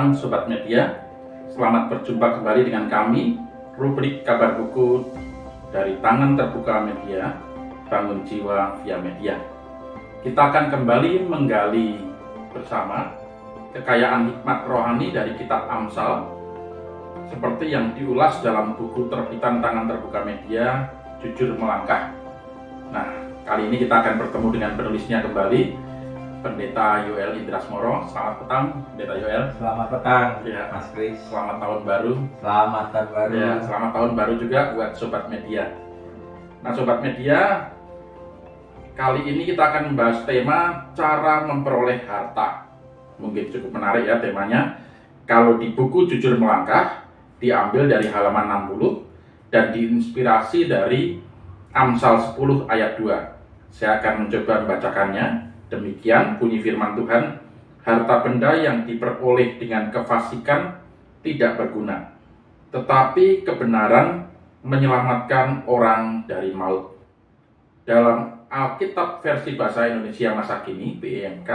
petang Sobat Media. Selamat berjumpa kembali dengan kami, rubrik kabar buku dari Tangan Terbuka Media, Bangun Jiwa via Media. Kita akan kembali menggali bersama kekayaan hikmat rohani dari kitab Amsal, seperti yang diulas dalam buku terbitan Tangan Terbuka Media, Jujur Melangkah. Nah, kali ini kita akan bertemu dengan penulisnya kembali, Pendeta Yoel Indrasmoro. Selamat petang, Pendeta Yoel. Selamat petang, Ya. Mas Kris. Selamat tahun baru. Selamat tahun baru. Ya, selamat tahun baru juga buat Sobat Media. Nah, Sobat Media, kali ini kita akan membahas tema cara memperoleh harta. Mungkin cukup menarik ya temanya. Kalau di buku Jujur Melangkah, diambil dari halaman 60 dan diinspirasi dari Amsal 10 ayat 2. Saya akan mencoba membacakannya. Demikian bunyi firman Tuhan, harta benda yang diperoleh dengan kefasikan tidak berguna, tetapi kebenaran menyelamatkan orang dari maut. Dalam Alkitab versi bahasa Indonesia masa kini, BEMK,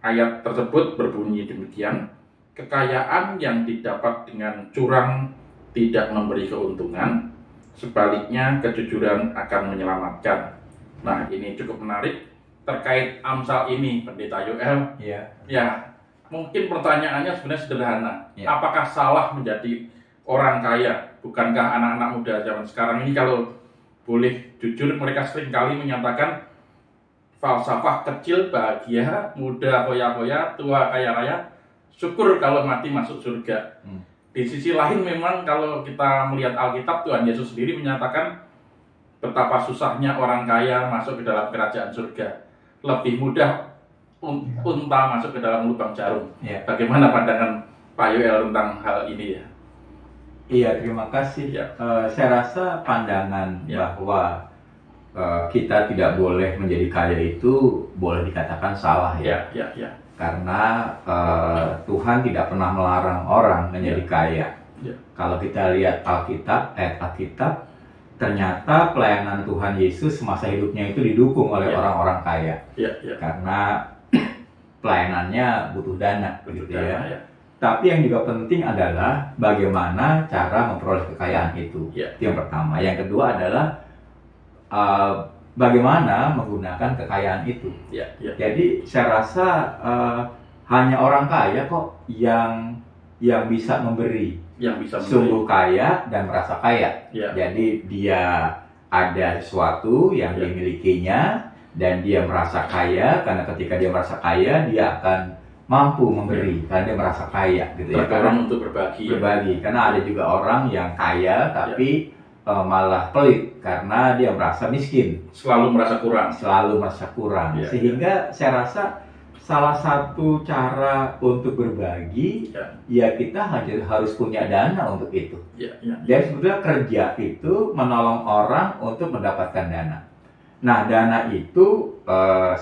ayat tersebut berbunyi demikian, kekayaan yang didapat dengan curang tidak memberi keuntungan, sebaliknya kejujuran akan menyelamatkan. Nah, ini cukup menarik terkait Amsal ini, Pendeta Yoel. Iya. Ya, mungkin pertanyaannya sebenarnya sederhana. Ya. Apakah salah menjadi orang kaya? Bukankah anak-anak muda zaman sekarang ini kalau boleh jujur, mereka seringkali menyatakan falsafah kecil bahagia, muda foya-foya, tua kaya raya, syukur kalau mati masuk surga. Di sisi lain memang kalau kita melihat Alkitab, Tuhan Yesus sendiri menyatakan betapa susahnya orang kaya masuk ke dalam kerajaan surga. Lebih mudah unta masuk ke dalam lubang jarum. Ya. Bagaimana pandangan Pak Yoel tentang hal ini ya? Iya, terima kasih. Ya. Saya rasa pandangan Ya. bahwa kita tidak boleh menjadi kaya itu boleh dikatakan salah ya. Ya. Karena Tuhan tidak pernah melarang orang menjadi kaya. Ya. Kalau kita lihat ayat Alkitab, ternyata pelayanan Tuhan Yesus semasa hidupnya itu didukung oleh Ya. orang-orang kaya. Ya. Karena pelayanannya butuh dana, begitu ya. Ya. Tapi yang juga penting adalah bagaimana cara memperoleh kekayaan itu. Ya. Itu yang pertama. Yang kedua adalah bagaimana menggunakan kekayaan itu. Ya. Jadi saya rasa hanya orang kaya kok yang bisa memberi. Yang bisa Sungguh kaya dan merasa kaya. Ya. Jadi dia ada sesuatu yang Ya. dimilikinya dan dia merasa kaya, karena ketika dia merasa kaya dia akan mampu memberi karena dia merasa kaya gitu ya. Terdorong untuk berbagi. Karena ada juga orang yang kaya tapi malah pelit karena dia merasa miskin, Selalu merasa kurang. Ya. Sehingga saya rasa salah satu cara untuk berbagi ya kita harus punya dana untuk itu. Ya. Dan sebetulnya kerja itu menolong orang untuk mendapatkan dana. Nah, dana itu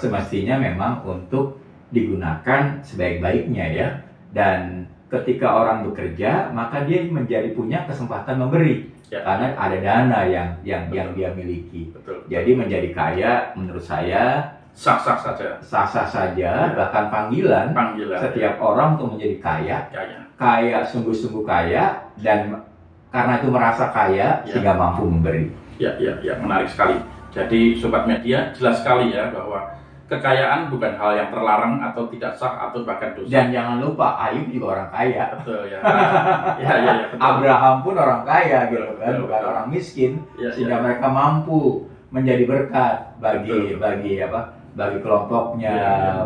semestinya memang untuk digunakan sebaik-baiknya ya. Dan ketika orang bekerja, maka dia menjadi punya kesempatan memberi. Ya. Karena ada dana yang dia miliki. Betul. Jadi menjadi kaya menurut saya Sah-sah saja. sah-sah saja, bahkan panggilan setiap orang untuk menjadi kaya, sungguh-sungguh kaya, dan karena itu merasa kaya sehingga mampu memberi. Ya, menarik sekali. Jadi Sobat Media, jelas sekali ya bahwa kekayaan bukan hal yang terlarang atau tidak sah atau bahkan dosa. Dan jangan lupa Ayub juga orang kaya. Betul ya. Ya, betul. Abraham pun orang kaya gitu kan, Betul. bukan orang miskin, Ya, sehingga mereka mampu menjadi berkat bagi Betul. bagi kelompoknya,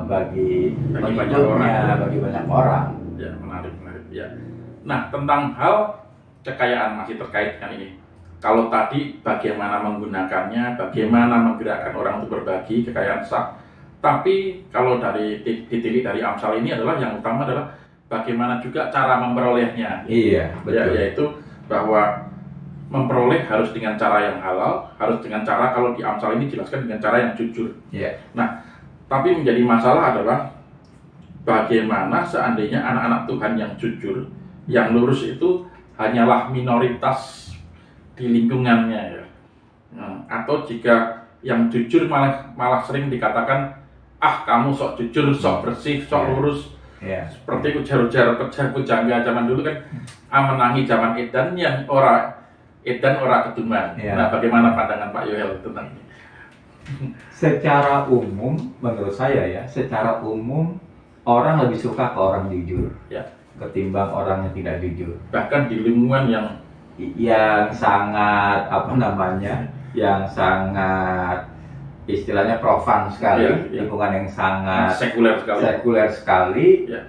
bagi banyak pengikutnya, orang. bagi banyak orang. Ya, menarik ya. Nah, tentang hal kekayaan masih terkait dengan ini. Kalau tadi bagaimana menggunakannya, bagaimana menggerakkan orang untuk berbagi, kekayaan sah. Tapi kalau ditilik dari Amsal ini adalah yang utama adalah bagaimana juga cara memperolehnya. Iya, betul. Yaitu bahwa memperoleh harus dengan cara yang halal, harus dengan cara, kalau di Amsal ini dijelaskan dengan cara yang jujur. Iya. Nah, tapi menjadi masalah adalah bagaimana seandainya anak-anak Tuhan yang jujur, yang lurus itu hanyalah minoritas di lingkungannya ya. Nah, atau jika yang jujur malah sering dikatakan, ah kamu sok jujur, sok bersih, sok lurus, Ya. Seperti ujar-ujar pujangga zaman dulu kan, amenangi zaman edan yang ora keduman. Ya. Nah, bagaimana pandangan Pak Yoel tentang ini? Secara umum, menurut saya ya, secara umum orang lebih suka ke orang jujur, Ya. ketimbang orang yang tidak jujur. Bahkan di lingkungan Yang sangat yang sangat istilahnya profan sekali, Ya, ya. lingkungan yang sangat sekuler sekali. Ya.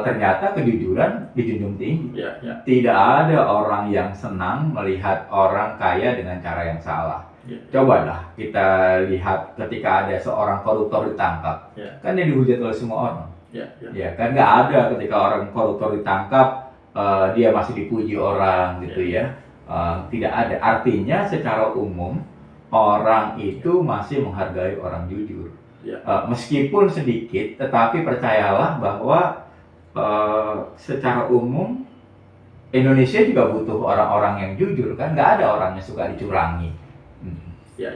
Ternyata kejujuran dijunjung tinggi. Ya, ya. Tidak ada orang yang senang melihat orang kaya dengan cara yang salah. Ya. Cobalah kita lihat ketika ada seorang koruptor ditangkap, Ya. kan dia dihujat oleh semua orang. Ya, ya. Ya kan nggak ada ketika orang koruptor ditangkap dia masih dipuji orang gitu ya. Tidak ada. Artinya secara umum orang itu masih menghargai orang jujur. Ya. Meskipun sedikit, tetapi percayalah bahwa secara umum Indonesia juga butuh orang-orang yang jujur kan. Nggak ada orang yang suka dicurangi. Ya.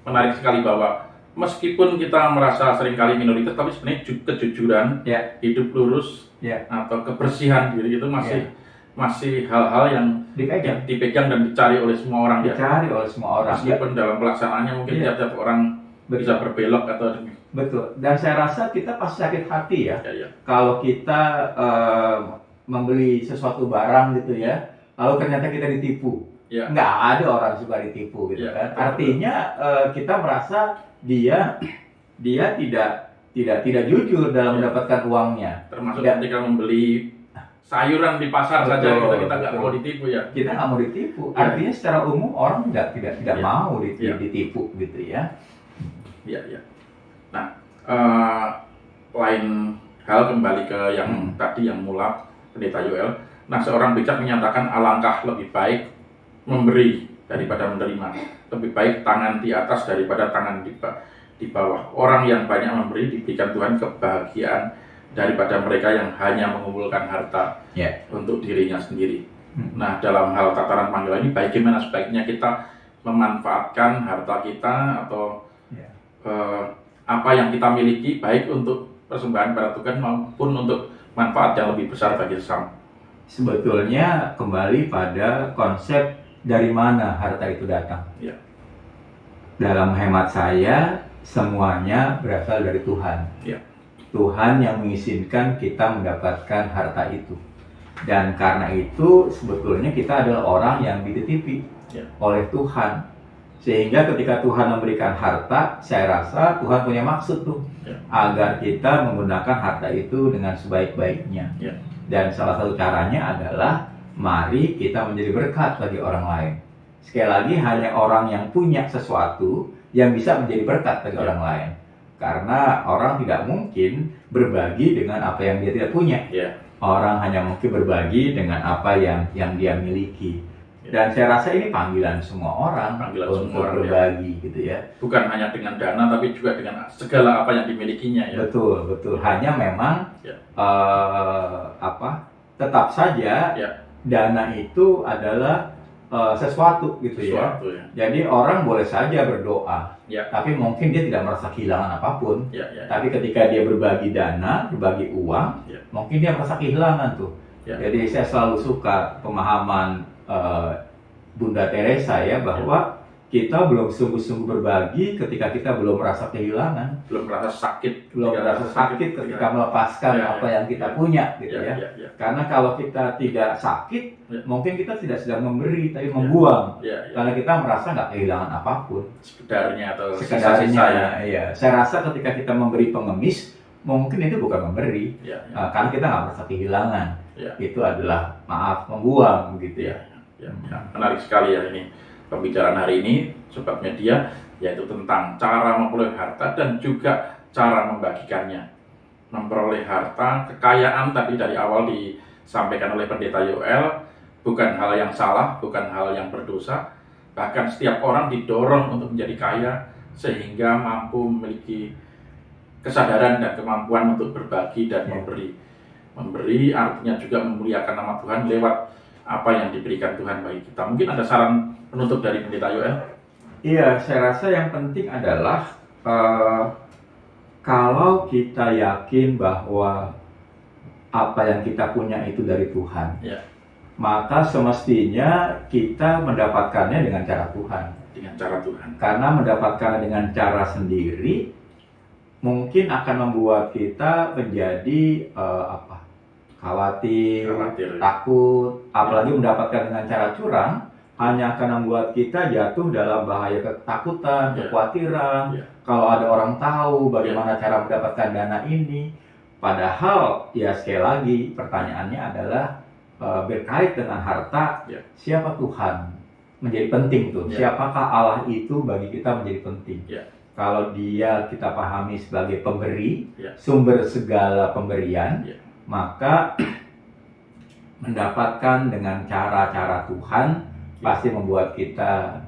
Menarik sekali bahwa meskipun kita merasa seringkali minoritas, tapi sebenarnya kejujuran, Ya. hidup lurus, Ya. atau kebersihan diri itu masih hal-hal yang dipegang dan dicari oleh semua orang. Dicari oleh semua orang. Meskipun dalam pelaksanaannya mungkin tiap-tiap orang bisa berbelok atau betul. Dan saya rasa kita pasti sakit hati ya. Ya. Kalau kita membeli sesuatu barang gitu ya, lalu ternyata kita ditipu. Ya. Nggak ada orang suka ditipu gitu Ya, kan. betul. Artinya kita merasa dia tidak jujur dalam Ya. mendapatkan uangnya. Termasuk Tidak. ketika membeli sayuran di pasar saja kita nggak Betul. mau ditipu ya. Kita nggak mau ditipu. Ya. Artinya secara umum orang tidak Ya. mau Ya. ditipu gitu ya. Iya. Nah, lain hal kembali ke yang tadi yang mulak Pendeta Yoel. Nah, seorang bijak menyatakan alangkah lebih baik memberi daripada menerima. Lebih baik tangan di atas daripada tangan di bawah. Orang yang banyak memberi diberikan Tuhan kebahagiaan daripada mereka yang hanya mengumpulkan harta untuk dirinya sendiri. Nah, dalam hal tataran panggilan ini, bagaimana sebaiknya kita memanfaatkan harta kita atau apa yang kita miliki, baik untuk persembahan pada Tuhan maupun untuk manfaat yang lebih besar bagi sesama. Sebetulnya kembali pada konsep dari mana harta itu datang. Ya. Dalam hemat saya, semuanya berasal dari Tuhan. Ya. Tuhan yang mengizinkan kita mendapatkan harta itu. Dan karena itu sebetulnya kita adalah orang yang dititipi oleh Tuhan. Sehingga ketika Tuhan memberikan harta, saya rasa Tuhan punya maksud tuh agar kita menggunakan harta itu dengan sebaik-baiknya. Dan salah satu caranya adalah mari kita menjadi berkat bagi orang lain. Sekali lagi, hanya orang yang punya sesuatu yang bisa menjadi berkat bagi orang lain. Karena orang tidak mungkin berbagi dengan apa yang dia tidak punya. Orang hanya mungkin berbagi dengan apa yang dia miliki. Dan saya rasa ini panggilan semua orang untuk berbagi gitu ya. Bukan hanya dengan dana, tapi juga dengan segala apa yang dimilikinya ya. Betul. Hanya memang tetap saja dana itu adalah sesuatu gitu ya. Jadi orang boleh saja berdoa, tapi mungkin dia tidak merasa kehilangan apapun. Tapi ketika dia berbagi dana, berbagi uang, mungkin dia merasa kehilangan tuh. Jadi saya selalu suka pemahaman Bunda Teresa ya, bahwa kita belum sungguh-sungguh berbagi ketika kita belum merasa kehilangan, belum merasa sakit ketika melepaskan apa yang kita punya gitu ya. Karena kalau kita tidak sakit, mungkin kita tidak sedang memberi tapi membuang. Karena kita merasa nggak kehilangan apapun. Sekedarnya. Ya. Saya rasa ketika kita memberi pengemis, mungkin itu bukan memberi, karena kita nggak merasa kehilangan. Itu adalah membuang gitu ya. Menarik sekali ya ini pembicaraan hari ini, Sobat Media, yaitu tentang cara memperoleh harta dan juga cara membagikannya. Memperoleh harta, kekayaan tadi dari awal disampaikan oleh Pendeta Yoel, bukan hal yang salah, bukan hal yang berdosa. Bahkan setiap orang didorong untuk menjadi kaya sehingga mampu memiliki kesadaran dan kemampuan untuk berbagi dan memberi. Memberi artinya juga memuliakan nama Tuhan lewat apa yang diberikan Tuhan bagi kita. Mungkin ada saran penutup dari Pendeta Yoel? Iya, saya rasa yang penting adalah kalau kita yakin bahwa apa yang kita punya itu dari Tuhan, Ya. maka semestinya kita mendapatkannya dengan cara Tuhan. Dengan cara Tuhan. Karena mendapatkannya dengan cara sendiri mungkin akan membuat kita menjadi khawatir, takut, apalagi mendapatkan dengan cara curang hanya akan membuat kita jatuh dalam bahaya ketakutan, kekhawatiran. Kalau ada orang tahu bagaimana cara mendapatkan dana ini, padahal ya sekali lagi pertanyaannya adalah berkait dengan harta, siapa Tuhan menjadi penting tuh. Siapakah Allah itu bagi kita menjadi penting. Kalau dia kita pahami sebagai pemberi, sumber segala pemberian, maka mendapatkan dengan cara-cara Tuhan pasti membuat kita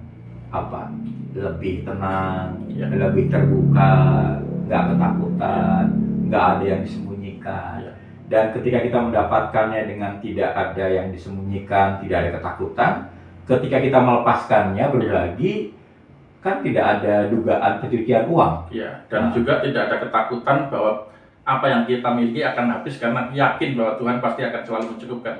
lebih tenang, lebih terbuka, nggak ketakutan, nggak ada yang disembunyikan. Dan ketika kita mendapatkannya dengan tidak ada yang disembunyikan, tidak ada ketakutan, ketika kita melepaskannya berbagi, kan tidak ada dugaan pencucian uang. Dan juga tidak ada ketakutan bahwa apa yang kita miliki akan habis, karena yakin bahwa Tuhan pasti akan selalu mencukupkan.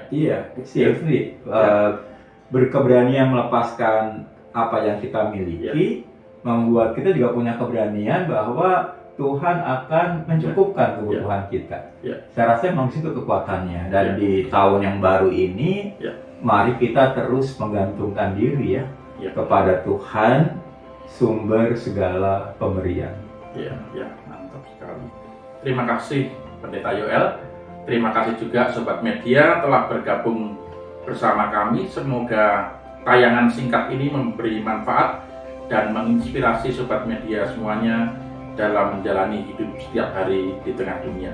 Berkeberanian melepaskan apa yang kita miliki, membuat kita juga punya keberanian bahwa Tuhan akan mencukupkan kebutuhan kita. Saya rasa memang itu kekuatannya. Dan di tahun yang baru ini, mari kita terus menggantungkan diri kepada Tuhan, sumber segala pemberian. Mantap sekali. Terima kasih Pendeta Yoel. Terima kasih juga Sobat Media telah bergabung bersama kami. Semoga tayangan singkat ini memberi manfaat dan menginspirasi Sobat Media semuanya dalam menjalani hidup setiap hari di tengah dunia.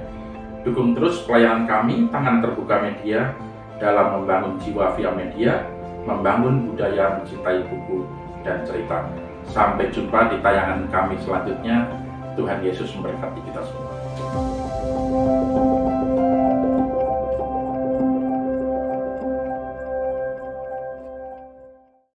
Dukung terus pelayanan kami, Tangan Terbuka Media, dalam membangun jiwa via media, membangun budaya mencintai buku dan cerita. Sampai jumpa di tayangan kami selanjutnya. Tuhan Yesus memberkati kita semua.